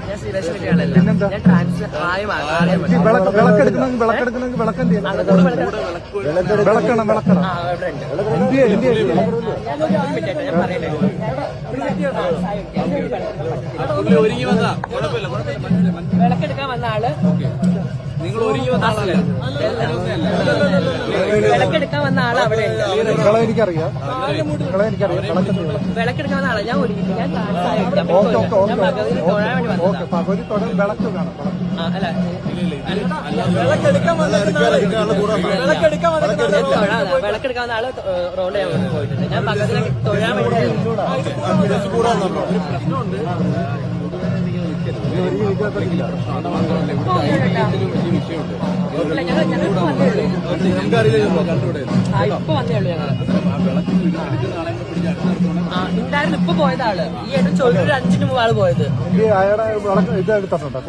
ഞാൻ ശ്രീരാശ് വലിയാളല്ല. ഞാൻ ട്രാൻസ് വിളക്കെടുക്കണമെങ്കിൽ വിളക്കെന്ത് വിളക്കണം വിളക്കണം ഞാൻ പറയട്ടെ. വിളക്കെടുക്കാൻ വന്ന ആള് നിങ്ങൾ ഒരുങ്ങി വന്ന ആളല്ലേ? വിളക്കെടുക്കാൻ വന്ന ആള് അവിടെ ഉണ്ട്. എനിക്കറിയാം വിളക്കെടുക്കാൻ വന്ന ആള് ഞാൻ ഒരുങ്ങി. ഞാൻ പകുതി വിളക്ക് കാണാം. അല്ല വിളക്കെടുക്കാൻ വന്ന ആള് റോഡ് പോയിട്ടുണ്ട്. ഞാൻ പകരം തൊഴാൻ വേണ്ടി ഇപ്പൊ വന്നേ ഉള്ളൂ ഞങ്ങള്. ഉണ്ടായിരുന്നു. ഇപ്പൊ പോയത് ആള് ഈ ഏട്ടൻ ചോദിച്ചൊരു 5 മിനിറ്റ് മുമ്പ് ആള് പോയത്. അയാളെ ഇത് എടുത്തിട്ടുണ്ടോ?